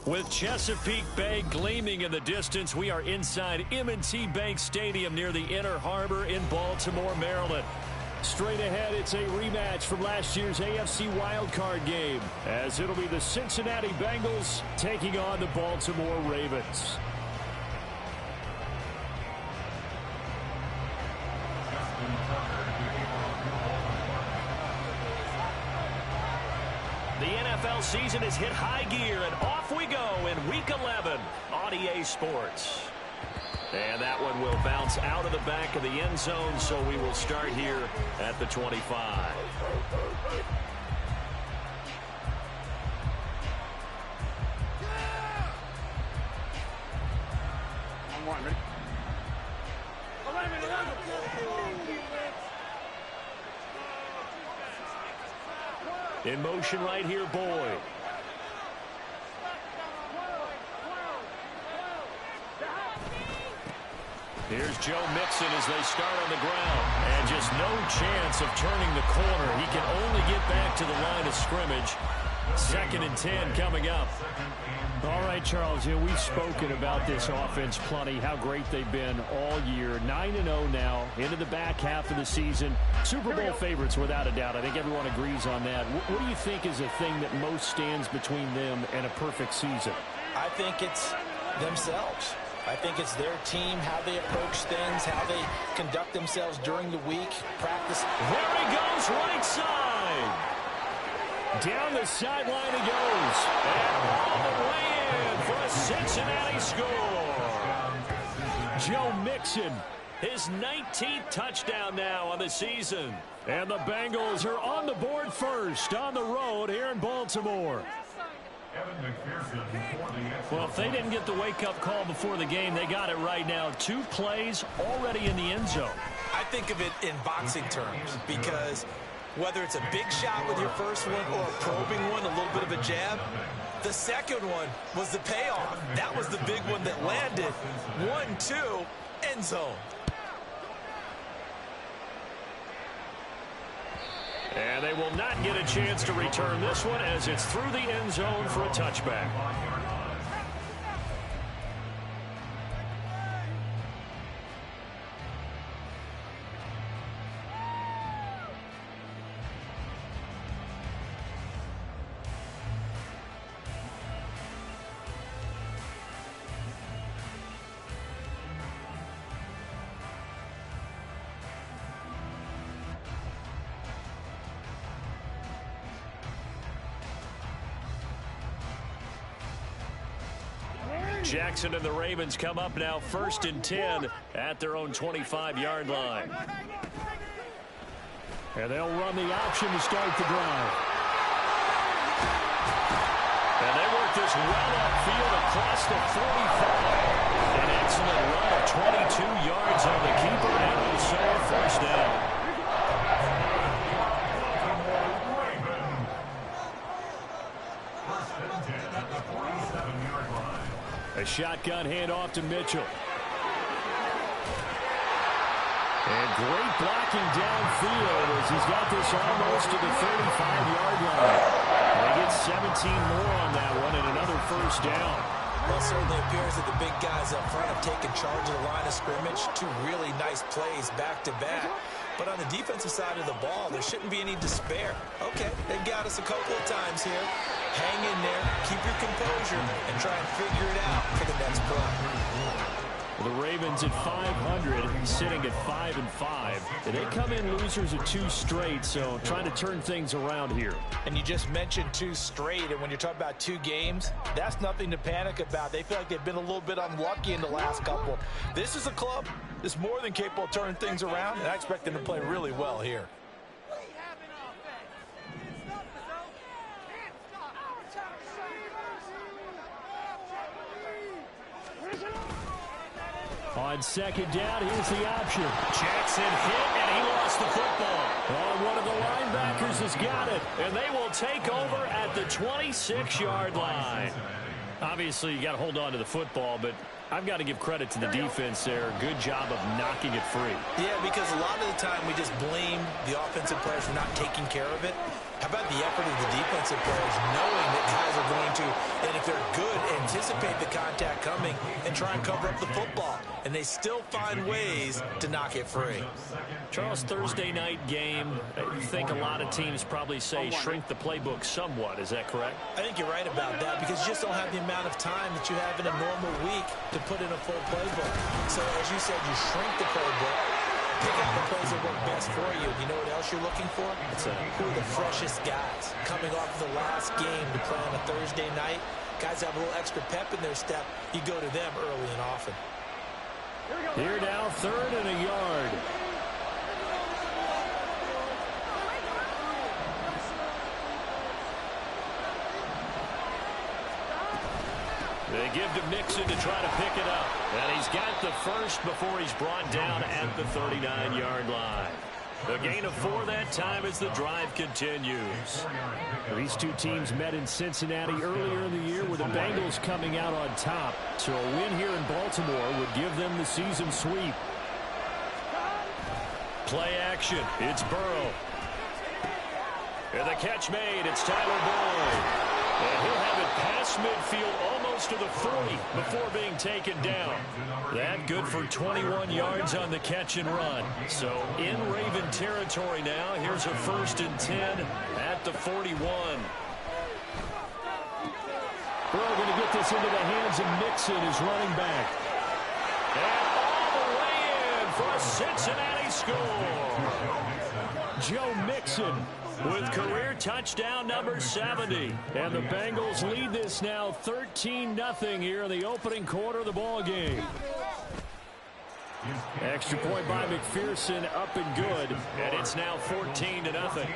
With Chesapeake Bay gleaming in the distance, we are inside M&T Bank Stadium near the Inner Harbor in Baltimore, Maryland. Straight ahead, it's a rematch from last year's AFC wildcard game, as it'll be the Cincinnati Bengals taking on the Baltimore Ravens. The NFL season has hit high gear, and off we go in Week 11 on EA Sports. And that one will bounce out of the back of the end zone, so we will start here at the 25. In motion right here, Boyd. Here's Joe Mixon as they start on the ground. And just no chance of turning the corner. He can only get back to the line of scrimmage. 2nd and 10 coming up. All right, Charles, we've spoken about this offense plenty, how great they've been all year. 9-0 now, into the back half of the season. Super Bowl favorites, without a doubt. I think everyone agrees on that. What do you think is the thing that most stands between them and a perfect season? I think it's themselves. I think it's their team, how they approach things, how they conduct themselves during the week, practice. There he goes, right side. Down the sideline he goes. And all the way in for a Cincinnati score. Joe Mixon, his 19th touchdown now on the season. And the Bengals are on the board first on the road here in Baltimore. Well, if they didn't get the wake-up call before the game, they got it right now. 2 plays already in the end zone. I think of it in boxing terms because whether it's a big shot with your first one or a probing one, a little bit of a jab, the second one was the payoff. That was the big one that landed. 1-2, end zone. And they will not get a chance to return this one as it's through the end zone for a touchback. Jackson and the Ravens come up now 1st and 10 at their own 25-yard line. And they'll run the option to start the drive. And they work this well upfield across the 45. An excellent run of 22 yards on the keeper and also a first down. A shotgun handoff to Mitchell. And great blocking downfield as he's got this almost to the 35-yard line. They get 17 more on that one and another first down. Well, it certainly appears that the big guys up front have taken charge of the line of scrimmage. 2 really nice plays back-to-back. But on the defensive side of the ball, there shouldn't be any despair. Okay, they've got us a couple of times here. Hang in there, keep your composure, and try and figure it out for the next play. The Ravens at 500, sitting at 5-5. They come in losers of 2 straight, so trying to turn things around here. And you just mentioned 2 straight, and when you're talking about 2 games, that's nothing to panic about. They feel like they've been a little bit unlucky in the last couple. This is a club that's more than capable of turning things around, and I expect them to play really well here. On second down, here's the option. Jackson hit, and he lost the football. Oh, one of the linebackers has got it. And they will take over at the 26-yard line. Obviously, you got to hold on to the football, but I've got to give credit to the defense there. Good job of knocking it free. Yeah, because a lot of the time we just blame the offensive players for not taking care of it. How about the effort of the defensive players knowing that guys are going to, and if they're good, anticipate the contact coming and try and cover up the football. And they still find ways to knock it free. Charles, Thursday night game, you think a lot of teams probably say shrink the playbook somewhat. Is that correct? I think you're right about that because you just don't have the amount of time that you have in a normal week to put in a full playbook. So as you said, you shrink the playbook. Pick out the plays that work best for you. You know what else you're looking for? Who are the freshest guys coming off the last game to play on a Thursday night? Guys have a little extra pep in their step. You go to them early and often. Here now, 3rd and a yard. They give to Mixon to try to pick it up. And he's got the first before he's brought down at the 39-yard line. The gain of 4 that time as the drive continues. These two teams met in Cincinnati earlier in the year with the Bengals coming out on top. So a win here in Baltimore would give them the season sweep. Play action. It's Burrow. And the catch made. It's Tyler Boyd. And he'll have it past midfield almost to the 40 before being taken down. That good for 21 yards on the catch and run. So in Raven territory now. Here's a 1st and 10 at the 41. Burrow going to get this into the hands of Mixon, his running back. And all the way in for a Cincinnati score. Joe Mixon with career touchdown number 70. And the Bengals lead this now 13-0 here in the opening quarter of the ball game. Extra point by McPherson, up and good. And it's now 14-0.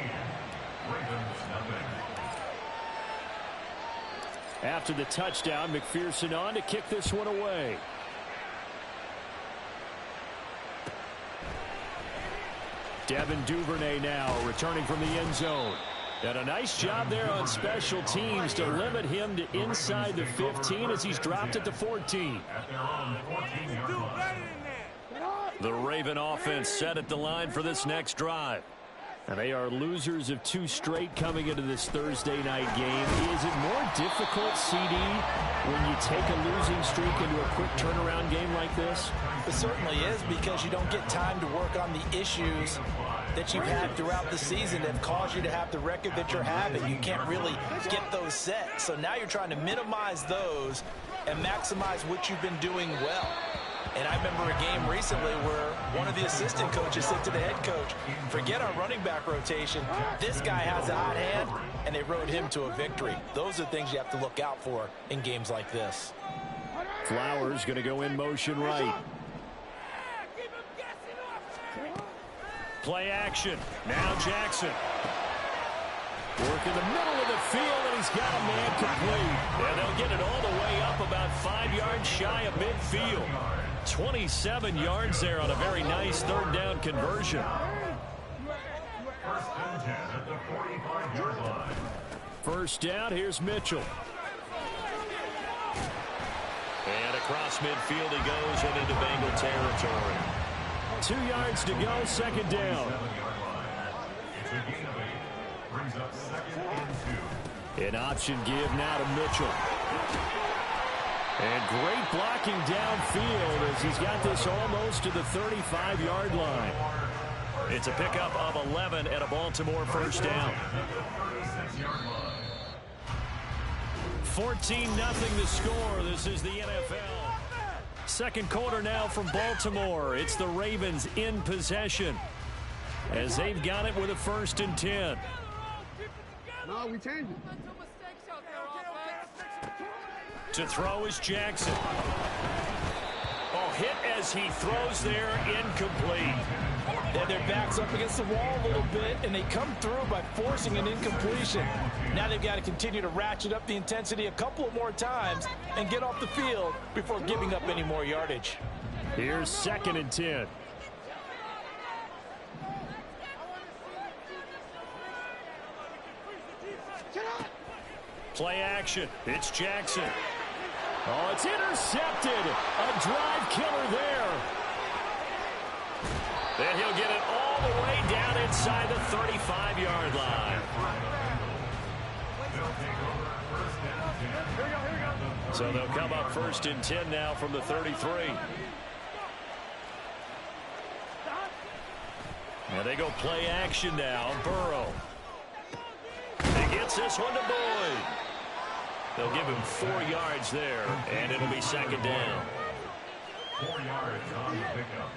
After the touchdown, McPherson on to kick this one away. Devin Duvernay now returning from the end zone. And a nice job there on special teams to limit him to inside the 15 as he's dropped at the 14. The Raven offense set at the line for this next drive. And they are losers of 2 straight coming into this Thursday night game. Is it more difficult, CD, when you take a losing streak into a quick turnaround game like this? It certainly is because you don't get time to work on the issues that you've had throughout the season that have caused you to have the record that you're having. You can't really get those set. So now you're trying to minimize those and maximize what you've been doing well. And I remember a game recently where one of the assistant coaches said to the head coach, forget our running back rotation. This guy has a hot hand, and they rode him to a victory. Those are things you have to look out for in games like this. Flowers going to go in motion right. Play action. Now Jackson. Work in the middle of the field, and he's got a man complete. And they'll get it all the way up about 5 yards shy of midfield. 27 yards there on a very nice 3rd down conversion. First down, here's Mitchell. And across midfield he goes and into Bengal territory. 2 yards to go, 2nd down. An option give now to Mitchell. And great blocking downfield as he's got this almost to the 35-yard line. It's a pickup of 11 and a Baltimore 1st down. 14-0 the score. This is the NFL. Second quarter now from Baltimore. It's the Ravens in possession as they've got it with a 1st and 10. No, we changed it. To throw is Jackson. Oh, hit as he throws there, incomplete. And their back's up against the wall a little bit, and they come through by forcing an incompletion. Now they've got to continue to ratchet up the intensity a couple of more times and get off the field before giving up any more yardage. Here's 2nd and 10. Play action. It's Jackson. Oh, it's intercepted. A drive killer there. Then he'll get it all the way down inside the 35-yard line. So they'll come up 1st and 10 now from the 33. And they go play action now. Burrow. He gets this one to Boyd. They'll give him 4 yards there, and it'll be 2nd down. 4 yards on the pickup.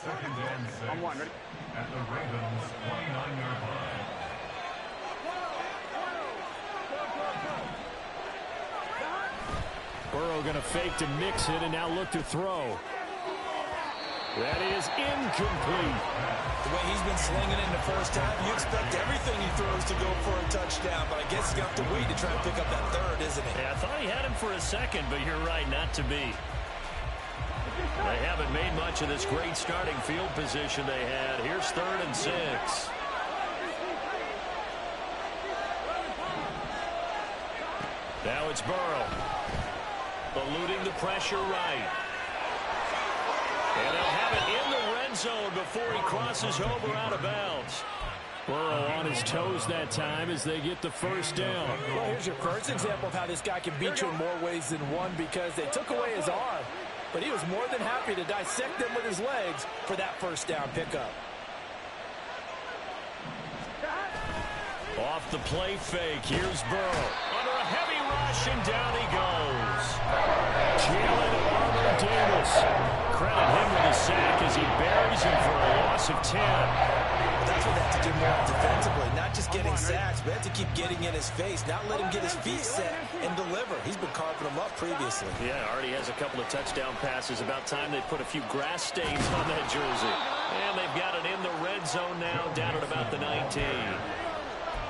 2nd and 6 at the Ravens' 29-yard line. Burrow going to fake to mix it and now look to throw. That is incomplete. The way he's been slinging in the first half, you expect everything he throws to go for a touchdown, but I guess he's got to wait to try and pick up that 3rd, isn't he? Yeah, I thought he had him for a second, but you're right, not to be. They haven't made much of this great starting field position they had. Here's 3rd and 6. Now it's Burrow. Eluding the pressure right. And they'll have it in the red zone before he crosses over out of bounds. Burrow on his toes that time as they get the 1st down. Well, here's your first example of how this guy can beat you in more ways than one, because they took away his arm, but he was more than happy to dissect them with his legs for that 1st down pickup. Off the play fake, here's Burrow. Under a heavy rush, and down he goes. Jalen Armour-Davis. Credit him with a sack as he buries him for a loss of 10. That's what they have to do more defensively, not just getting sacks, but have to keep getting in his face, not let him get his feet set and deliver. He's been carving them up previously. Yeah, already has a couple of touchdown passes. About time they put a few grass stains on that jersey. And they've got it in the red zone now, down at about the 19.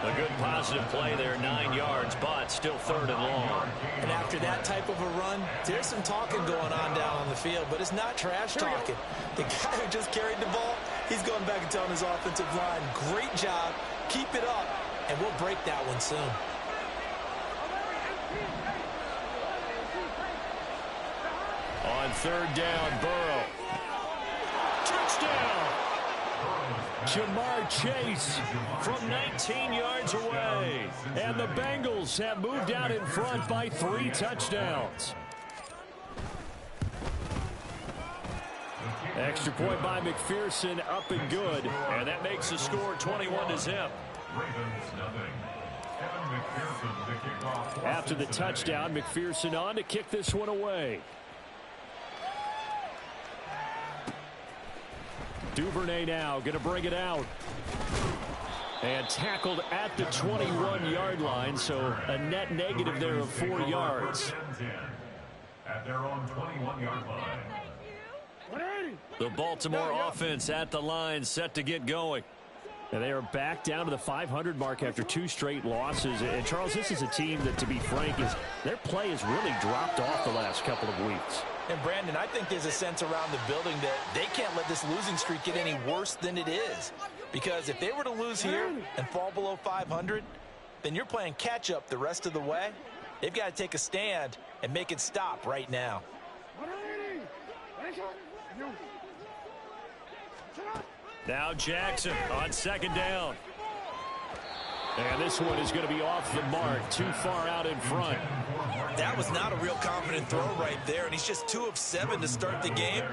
A good positive play there, 9 yards, but still 3rd and long. And after that type of a run, there's some talking going on down on the field, but it's not trash talking. The guy who just carried the ball, he's going back and telling his offensive line, great job, keep it up, and we'll break that one soon. On 3rd down, Burrow. Touchdown! Jamar Chase from 19 yards away. And the Bengals have moved out in front by 3 touchdowns. Extra point by McPherson, up and good. And that makes the score 21-0. After the touchdown, McPherson on to kick this one away. Duvernay now going to bring it out. And tackled at the 21-yard line, so a net negative there of 4 yards. At their own 21-yard line. The Baltimore offense at the line, set to get going. And they are back down to the 500 mark after 2 straight losses. And, Charles, this is a team that, to be frank, their play has really dropped off the last couple of weeks. And, Brandon, I think there's a sense around the building that they can't let this losing streak get any worse than it is. Because if they were to lose here and fall below 500, then you're playing catch-up the rest of the way. They've got to take a stand and make it stop right now. Now Jackson on 2nd down. And this one is going to be off the mark, too far out in front. That was not a real confident throw right there, and he's just 2 of 7 to start the game.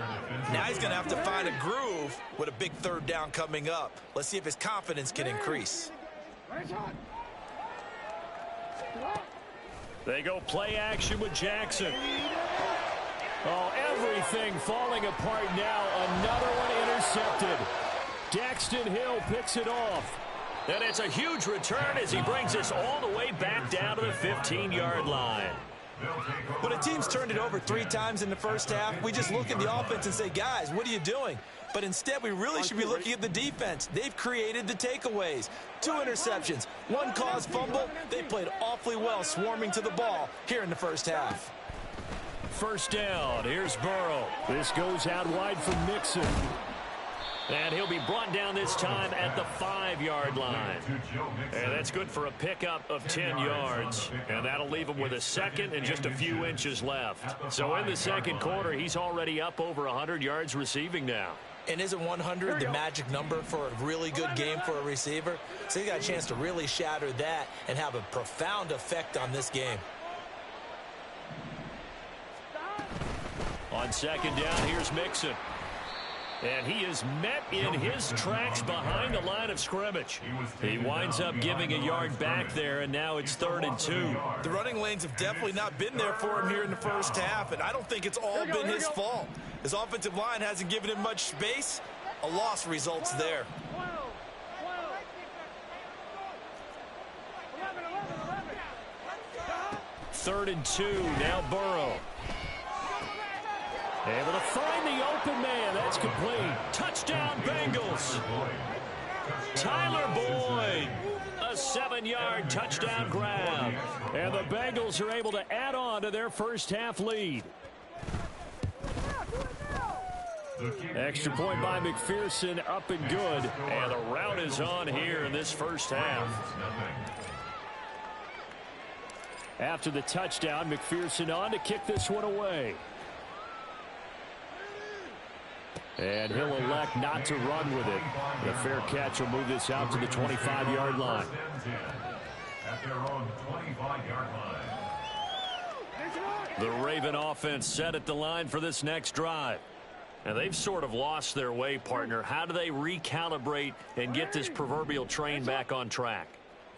Now he's going to have to find a groove with a big 3rd down coming up. Let's see if his confidence can increase. They go play action with Jackson. Oh, everything falling apart now. Another one intercepted. Daxton Hill picks it off. And it's a huge return as he brings us all the way back down to the 15-yard line. When a team's turned it over 3 times in the first half, we just look at the offense and say, guys, what are you doing? But instead, we really should be looking at the defense. They've created the takeaways. 2 interceptions, 1 caused fumble. They played awfully well swarming to the ball here in the first half. first down. Here's Burrow. This goes out wide for Mixon. And he'll be brought down this time at the 5-yard line. And that's good for a pickup of 10 yards. And that'll leave him with a second and just a few inches left. So in the second quarter, he's already up over 100 yards receiving now. And isn't 100 the magic number for a really good game for a receiver? So he got a chance to really shatter that and have a profound effect on this game. On second down, here's Mixon. And he is met in his tracks behind the line of scrimmage. He winds up giving a yard back there, and now it's 3rd and 2. The running lanes have definitely not been there for him here in the first half, and I don't think it's all been his fault. His offensive line hasn't given him much space. A loss results there. Third and 2, now Burrow. Able to find the open man. That's complete. Touchdown, Bengals. Tyler Boyd. A 7-yard touchdown grab. And the Bengals are able to add on to their first half lead. Extra point by McPherson, up and good. And the route is on here in this first half. After the touchdown, McPherson on to kick this one away. And he'll elect not to run with it. The fair catch will move this out to the 25-yard line. At their own 25-yard line. The Raven offense set at the line for this next drive. And they've sort of lost their way, partner. How do they recalibrate and get this proverbial train back on track?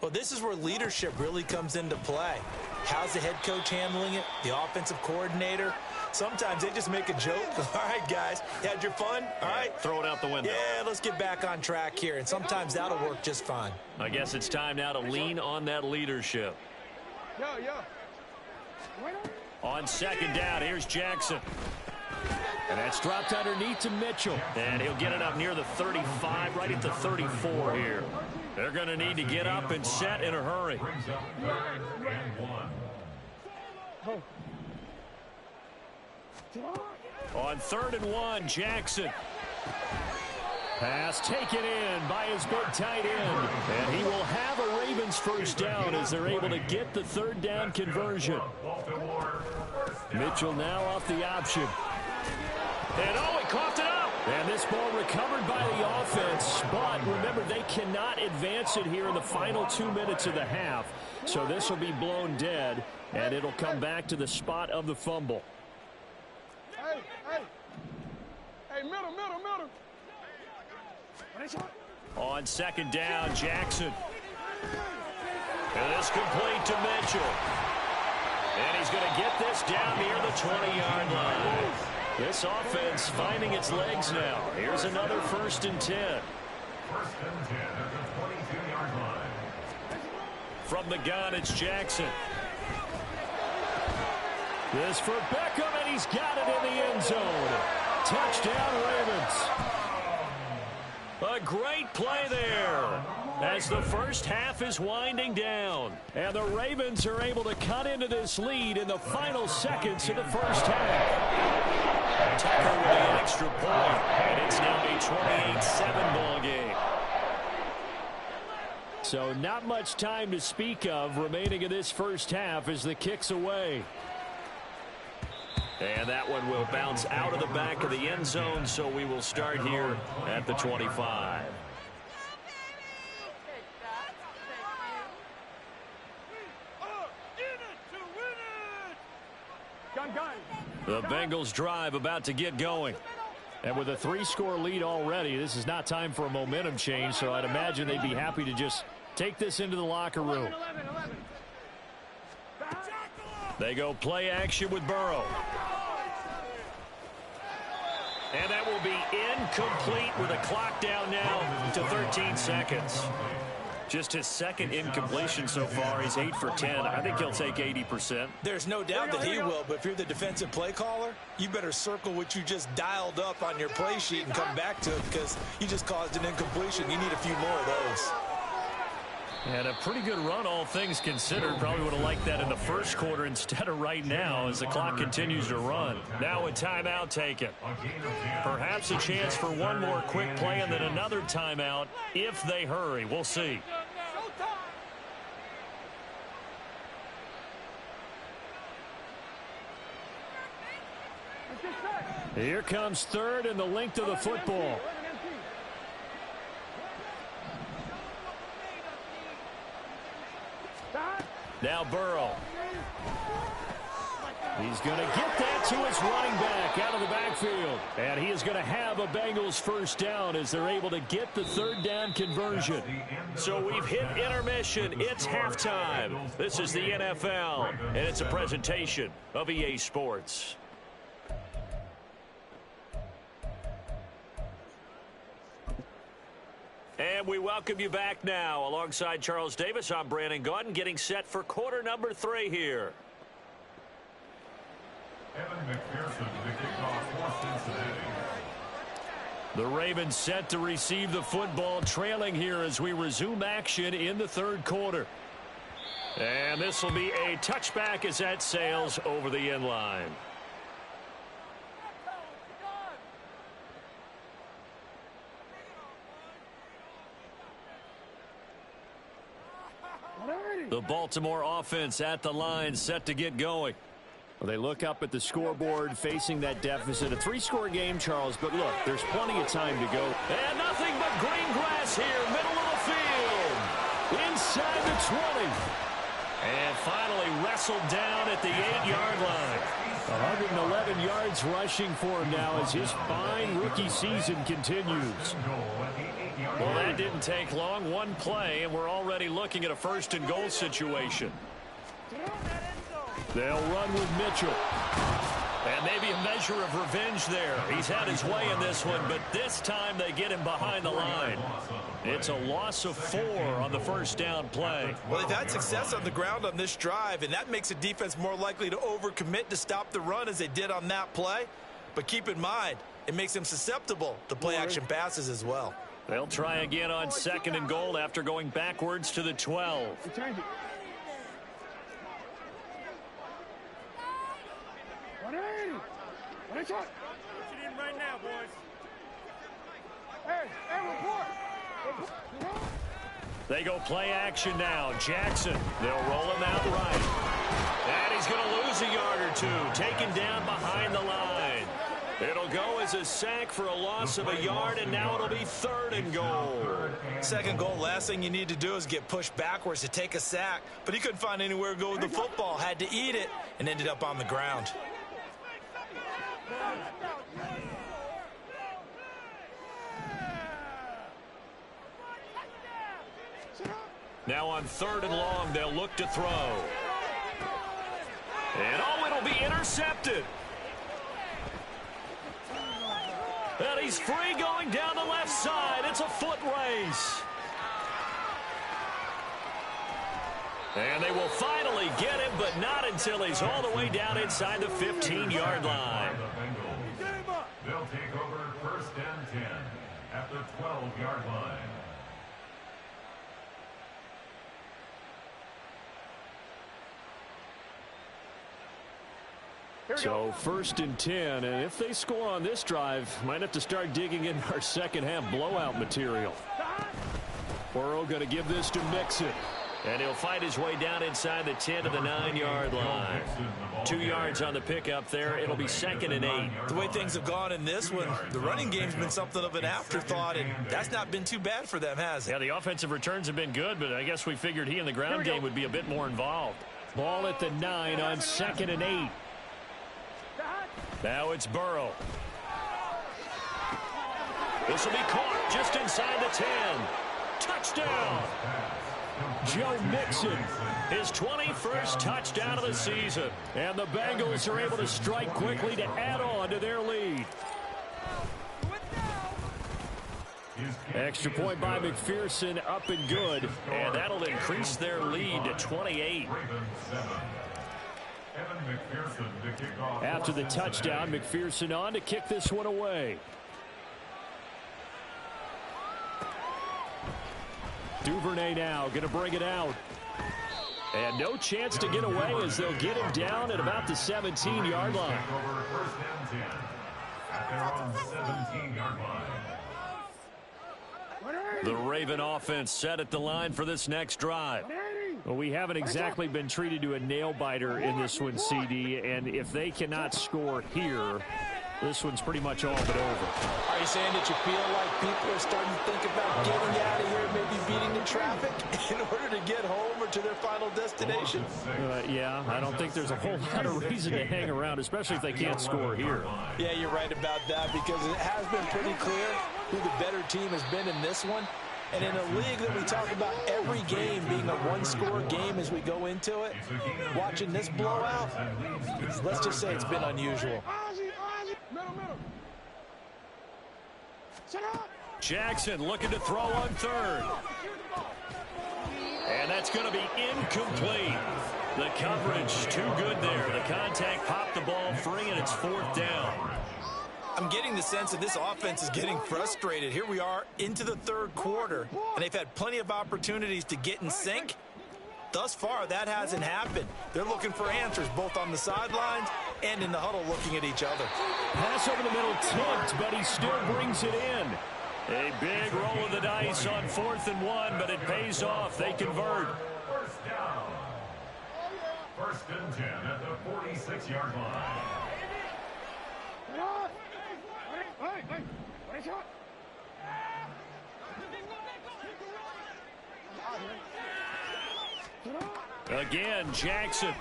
Well, this is where leadership really comes into play. How's the head coach handling it? The offensive coordinator? Sometimes they just make a joke. All right, guys, you had your fun? All right. Throw it out the window. Yeah, let's get back on track here. And sometimes that'll work just fine. I guess it's time now to lean on that leadership. On second down, here's Jackson. And that's dropped underneath to Mitchell. And he'll get it up near the 35, right at the 34 here. They're going to need to get up and set in a hurry. On 3rd and 1, Jackson. Pass taken in by his big tight end. And he will have a Ravens first down as they're able to get the 3rd down conversion. Mitchell now off the option. And oh, he coughed it up. And this ball recovered by the offense. But remember, they cannot advance it here in the final 2 minutes of the half. So this will be blown dead, and it'll come back to the spot of the fumble. Hey, middle. On second down, Jackson. And this complete to Mitchell. And he's going to get this down near the 20-yard line. This offense finding its legs now. Here's another 1st and 10. 1st and 10 at the 22-yard line. From the gun, it's Jackson. This for Beckham, and he's got it in the end zone. Touchdown, Ravens. A great play there as the first half is winding down. And the Ravens are able to cut into this lead in the final seconds of the first half. Tucker with the extra point, and it's now a 28-7 ball game. So not much time to speak of remaining in this first half as the kick's away. And that one will bounce out of the back of the end zone, so we will start here at the 25. The Bengals drive about to get going. And with a 3-score lead already, this is not time for a momentum change, so I'd imagine they'd be happy to just take this into the locker room. They go play action with Burrow. And that will be incomplete with a clock down now to 13 seconds. Just his second incompletion so far. He's 8 for 10. I think he'll take 80%. There's no doubt that he will, but if you're the defensive play caller, you better circle what you just dialed up on your play sheet and come back to it because you just caused an incompletion. You need a few more of those. And a pretty good run, all things considered. Probably would have liked that in the first quarter instead of right now as the clock continues to run. Now a timeout taken. Perhaps a chance for one more quick play and then another timeout if they hurry. We'll see. Here comes third and the length of the football. Now Burrow. He's going to get that to his running back out of the backfield. And he is going to have a Bengals first down as they're able to get the third down conversion. So we've hit intermission. It's halftime. This is the NFL, and it's a presentation of EA Sports. And we welcome you back now. Alongside Charles Davis, I'm Brandon Gaudin, getting set for quarter number 3 here. Evan McPherson, the kickoff for Cincinnati. The Ravens set to receive the football, trailing here as we resume action in the third quarter. And this will be a touchback as that sails over the end line. The Baltimore offense at the line, set to get going. Well, they look up at the scoreboard, facing that deficit. A 3-score game, Charles, but look, there's plenty of time to go. And nothing but green grass here, middle of the field. Inside the 20. And finally wrestled down at the 8-yard line. 111 yards rushing for him now as his fine rookie season continues. Well, that didn't take long. One play, and we're already looking at a first-and-goal situation. They'll run with Mitchell. And maybe a measure of revenge there. He's had his way in this one, but this time they get him behind the line. It's a loss of 4 on the first down play. Well, they've had success on the ground on this drive, and that makes a defense more likely to overcommit to stop the run as they did on that play. But keep in mind, it makes them susceptible to play-action passes as well. They'll try again on 2nd and goal after going backwards to the 12. Change it. What you in right now, boys? Hey, report. They go play action now. Jackson, they'll roll him out right. And he's going to lose a yard or two. Taken down behind the line. It'll go as a sack for a loss of a yard, and now it'll be 3rd and goal. 2nd goal, last thing you need to do is get pushed backwards to take a sack. But he couldn't find anywhere to go with the football. Had to eat it and ended up on the ground. Now on 3rd and long, they'll look to throw. And it'll be intercepted. And he's free going down the left side. It's a foot race. And they will finally get him, but not until he's all the way down inside the 15-yard line. They'll take over 1st and 10 at the 12-yard line. So 1st and 10, and if they score on this drive, might have to start digging in our second half blowout material. Burrow going to give this to Mixon. And he'll fight his way down inside the 10 to the 9-yard line. 2 yards on the pickup there. It'll be 2nd and 8. The way things have gone in this one, the running game's been something of an afterthought, and that's not been too bad for them, has it? Yeah, the offensive returns have been good, but I guess we figured he in the ground game would be a bit more involved. Ball at the 9 on 2nd and 8. Now it's Burrow. This will be caught just inside the 10. Touchdown! Joe Mixon, his 21st touchdown of the season. And the Bengals are able to strike quickly to add on to their lead. Extra point by McPherson, up and good. And that'll increase their lead to 28. After the touchdown, McPherson on to kick this one away. Duvernay now going to bring it out. And no chance to get away as they'll get him down at about the 17-yard line. First down 10 at their own 17-yard line. The Raven offense set at the line for this next drive. Well, we haven't exactly been treated to a nail-biter in this one, CD, and if they cannot score here, this one's pretty much all but over. Are you saying that you feel like people are starting to think about getting out of here, maybe beating the traffic in order to get home or to their final destination? Yeah, I don't think there's a whole lot of reason to hang around, especially if they can't score here. Yeah, you're right about that because it has been pretty clear who the better team has been in this one. And in a league that we talk about every game being a one-score game as we go into it, watching this blowout, let's just say it's been unusual. Jackson looking to throw on third. And that's going to be incomplete. The coverage too good there. The contact popped the ball free, and it's fourth down. I'm getting the sense that this offense is getting frustrated. Here we are into the third quarter, and they've had plenty of opportunities to get in sync. Thus far, that hasn't happened. They're looking for answers both on the sidelines and in the huddle looking at each other. Pass over the middle tipped, but he still brings it in. A big roll of the dice on 4th and 1, but it pays off. They convert. First down. First and 10 at the 46-yard line. Again, Jackson.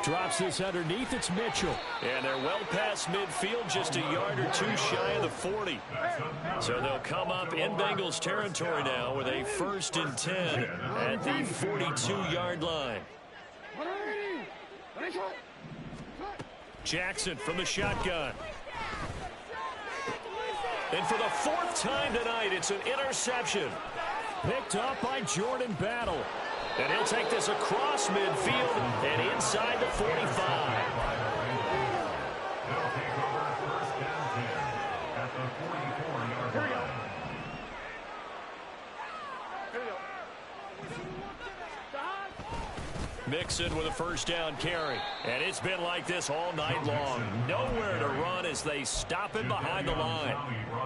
Drops this underneath. It's Mitchell. And they're well past midfield, just a yard or two shy of the 40. So they'll come up in Bengals territory now with a 1st and 10 at the 42-yard line. Jackson from the shotgun. And for the 4th time tonight, it's an interception. Picked up by Jordan Battle. And he'll take this across midfield and inside the 45. They'll take over first down 10 at the 44-yard line. Mixon with a first down carry. And it's been like this all night long. Nowhere to run as they stop it behind the line.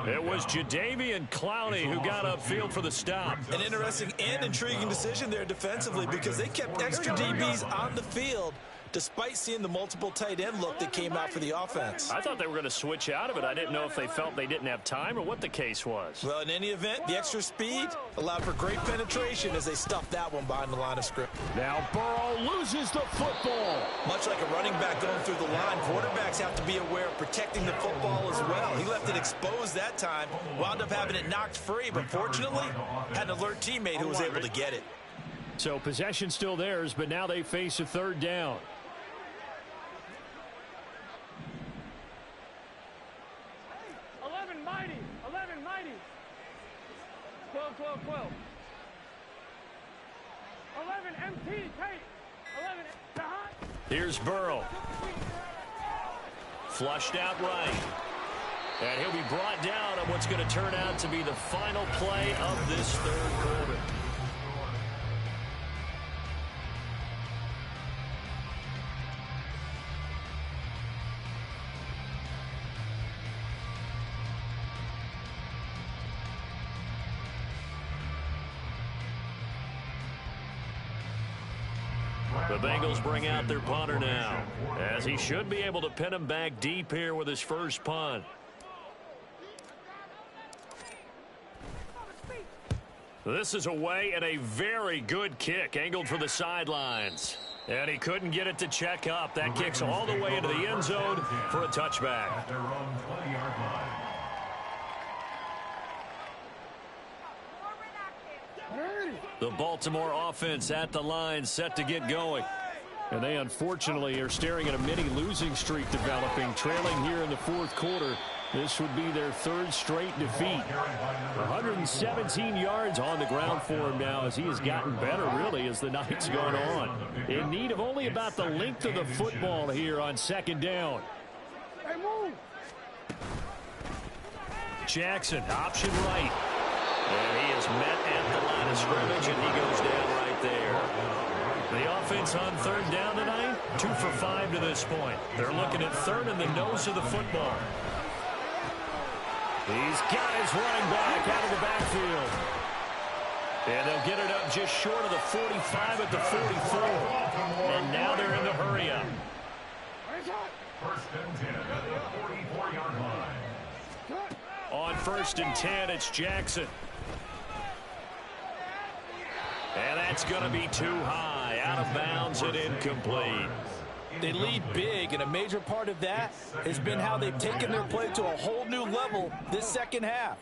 It was Jadeveon Clowney who got upfield for the stop. An interesting and intriguing decision there defensively because they kept extra DBs on the field despite seeing the multiple tight end look that came out for the offense. I thought they were going to switch out of it. I didn't know if they felt they didn't have time or what the case was. Well, in any event, the extra speed allowed for great penetration as they stuffed that one behind the line of scrimmage. Now Burrow loses the football. Much like a running back going through the line, quarterbacks have to be aware of protecting the football as well. He left it exposed that time, wound up having it knocked free, but fortunately had an alert teammate who was able to get it. So possession still theirs, but now they face a 3rd down. Here's Burrow. Flushed out right. And he'll be brought down on what's going to turn out to be the final play of this 3rd quarter. The Bengals bring out their punter now, as he should be able to pin him back deep here with his first punt. This is away and a very good kick, angled for the sidelines. And he couldn't get it to check up. That kicks all the way into the end zone for a touchback. At their own 20-yard line. The Baltimore offense at the line, set to get going. And they unfortunately are staring at a mini losing streak developing, trailing here in the 4th quarter. This would be their 3rd straight defeat. 117 yards on the ground for him now as he has gotten better, really, as the night's gone on. In need of only about the length of the football here on 2nd down. Jackson, option right. And he is met at the line of scrimmage, and he goes down right there. The offense on third down tonight, 2 for 5 to this point. They're looking at third in the nose of the football. He's got his running back out of the backfield. And they'll get it up just short of the 45 at the 44. And now they're in the hurry-up. First and 10 at the 44-yard line. On first and 10, it's Jackson. And that's going to be too high, out of bounds and incomplete. They lead big, and a major part of that has been how they've taken their play to a whole new level this second half.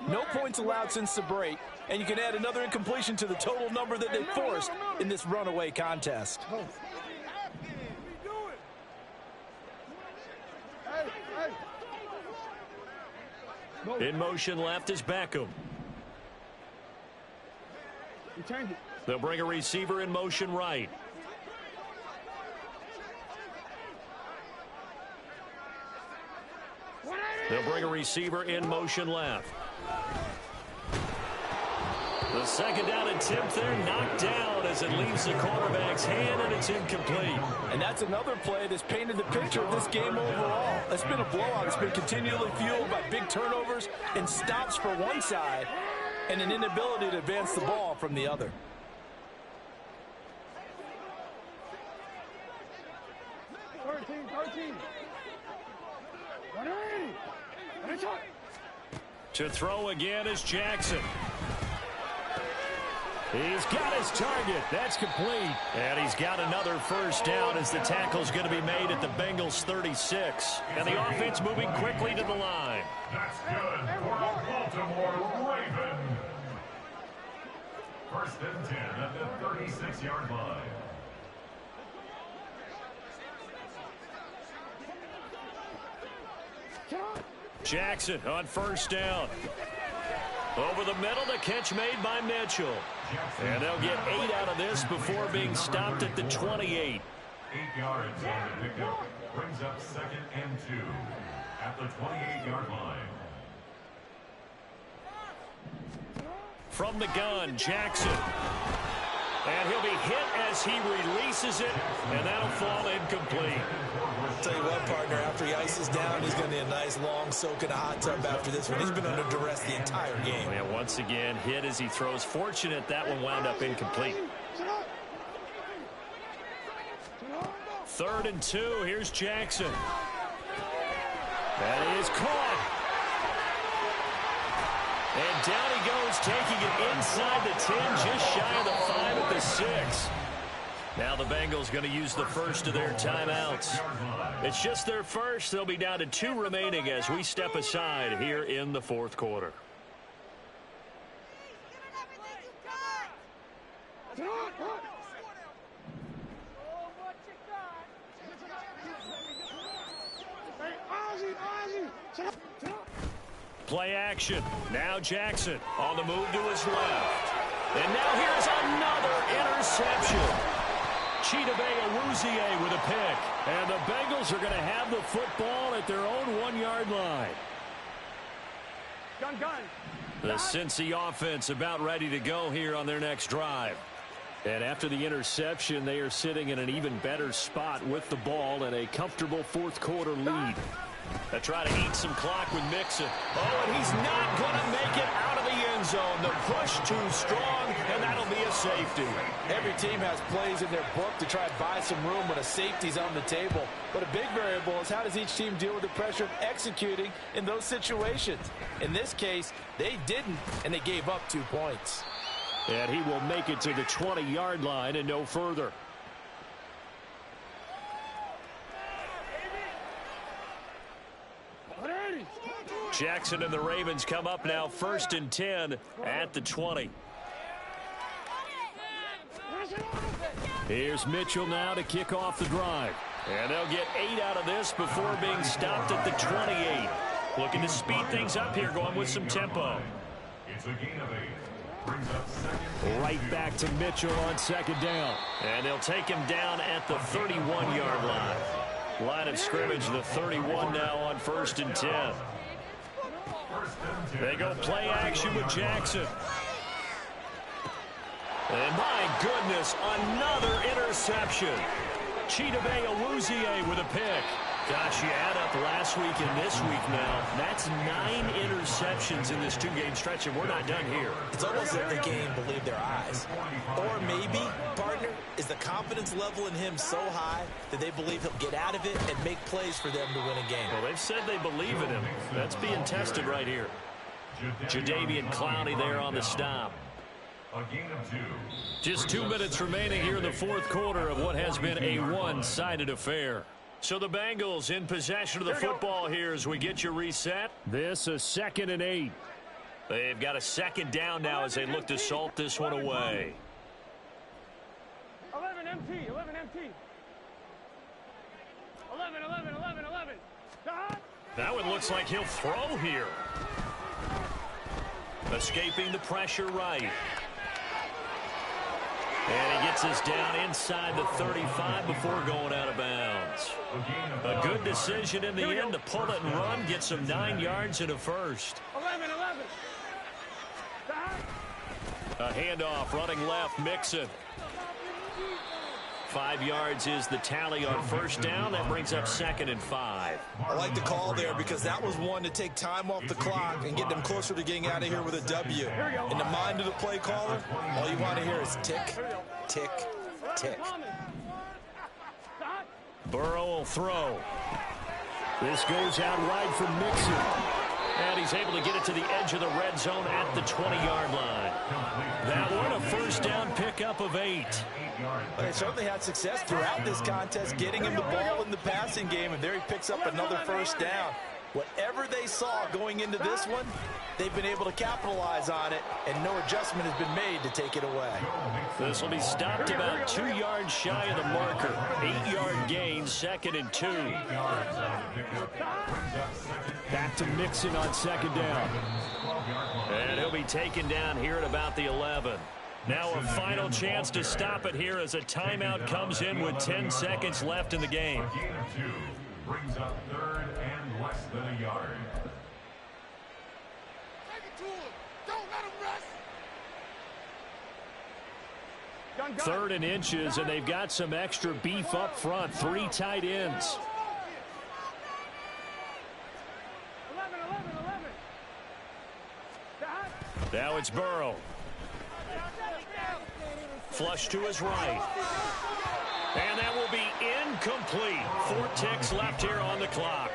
No points allowed since the break, and you can add another incompletion to the total number that they forced in this runaway contest. In motion left is Beckham. They'll bring a receiver in motion right. They'll bring a receiver in motion left. The second down attempt there knocked down as it leaves the quarterback's hand, and it's incomplete. And that's another play that's painted the picture of this game overall. It's been a blowout. It's been continually fueled by big turnovers and stops for one side and an inability to advance the ball from the other. To throw again is Jackson. He's got his target. That's complete. And he's got another first down as the tackle's going to be made at the Bengals 36. And the offense moving quickly to the line. That's good for a Baltimore Raven. First and 10 at the 36-yard line. Jackson on first down. Over the middle, the catch made by Mitchell. And they'll get 8 out of this before being stopped at the 28. 8 yards on the pickup. Brings up second and 2 at the 28-yard line. From the gun, Jackson. And he'll be hit as he releases it, and that'll fall incomplete. Tell you what, partner, after he ices down, he's going to need a nice long soak in a hot tub after this one. He's been under duress the entire game. And once again, hit as he throws. Fortunate that one wound up incomplete. 3rd and 2. Here's Jackson. That is caught. And down he goes, taking it inside the 10, just shy of the 5 at the 6. Now the Bengals going to use the first of their timeouts. It's just their first. They'll be down to 2 remaining as we step aside here in the 4th quarter. Play action. Now Jackson on the move to his left. And now here's another interception. Chidobe Awuzie with a pick. And the Bengals are going to have the football at their own 1-yard line. The Cincy offense about ready to go here on their next drive. And after the interception, they are sitting in an even better spot with the ball and a comfortable 4th quarter lead. They try to eat some clock with Mixon. Oh, and he's not going to make it out of the end zone. The push too strong, and that'll be a safety. Every team has plays in their book to try to buy some room when a safety's on the table. But a big variable is how does each team deal with the pressure of executing in those situations. In this case, they didn't, and they gave up 2 points. And he will make it to the 20-yard line and no further. Jackson and the Ravens come up now 1st and 10 at the 20. Here's Mitchell now to kick off the drive. And they'll get 8 out of this before being stopped at the 28. Looking to speed things up here, going with some tempo. It's a gain of 8. Brings up second. Right back to Mitchell on 2nd down. And they'll take him down at the 31-yard line. Line of scrimmage, the 31 now on 1st and 10. They go play action with Jackson. And my goodness, another interception. Chidobe Awuzie with a pick. Gosh, you add up last week and this week now. That's 9 interceptions in this 2-game stretch, and we're not done here. It's almost like the game believed their eyes. Or maybe, partner, is the confidence level in him so high that they believe he'll get out of it and make plays for them to win a game. Well, they've said they believe in him. That's being tested right here. Jadeveon Clowney there on the stop. A gain of 2. Just 2 minutes remaining here in the fourth quarter of what has been a one-sided affair. So the Bengals in possession of the football here as we get you reset. This a 2nd and 8. They've got a 2nd down now as they look to salt this one away. 11 MT, 11 MT. 11, 11, 11, 11. That one looks like he'll throw here. Escaping the pressure right. And he gets us down inside the 35 before going out of bounds. A good decision in the end to pull it and run, get some 9 yards and a first. 11, 11. A handoff running left, Mixon. 5 yards is the tally on first down. That brings up 2nd and 5. I like the call there because that was one to take time off the clock and get them closer to getting out of here with a W. In the mind of the play caller, all you want to hear is tick, tick, tick. Burrow will throw. This goes out wide from Mixon. And he's able to get it to the edge of the red zone at the 20-yard line. That one, a first down pickup of 8. Well, they certainly had success throughout this contest getting him the ball in the passing game, and there he picks up another first down. Whatever they saw going into this one, they've been able to capitalize on it, and no adjustment has been made to take it away. This will be stopped about 2 yards shy of the marker. 8-yard gain, 2nd and 2. Back to Mixon on 2nd down. And he'll be taken down here at about the 11. Now a final chance to stop it here as a timeout comes in with 10 seconds left in the game. A gain of 2 brings up 3rd and less than a yard. Take it to him. Don't let him rest. 3rd and inches, and they've got some extra beef up front. 3 tight ends. 11, 11, 11. Now it's Burrow. Flush to his right. And that will be incomplete. 4 ticks left here on the clock.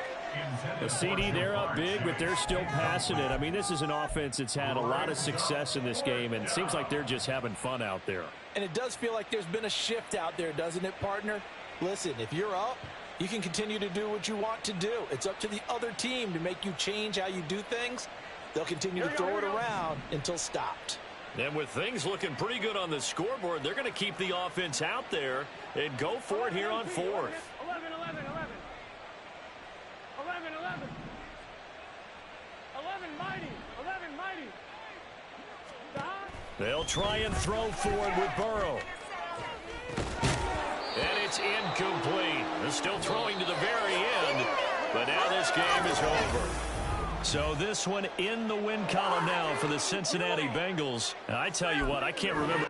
The CD, they're up big, but they're still passing it. I mean, this is an offense that's had a lot of success in this game, and it seems like they're just having fun out there. And it does feel like there's been a shift out there, doesn't it, partner? Listen, if you're up, you can continue to do what you want to do. It's up to the other team to make you change how you do things. They'll continue to throw it around until stopped. And with things looking pretty good on the scoreboard, they're going to keep the offense out there and go for it here on 4th. 11, 11, 11. 11, 11. 11 mighty. 11 mighty. They'll try and throw forward with Burrow. And it's incomplete. They're still throwing to the very end, but now this game is over. So this one in the win column now for the Cincinnati Bengals. And I tell you what, I can't remember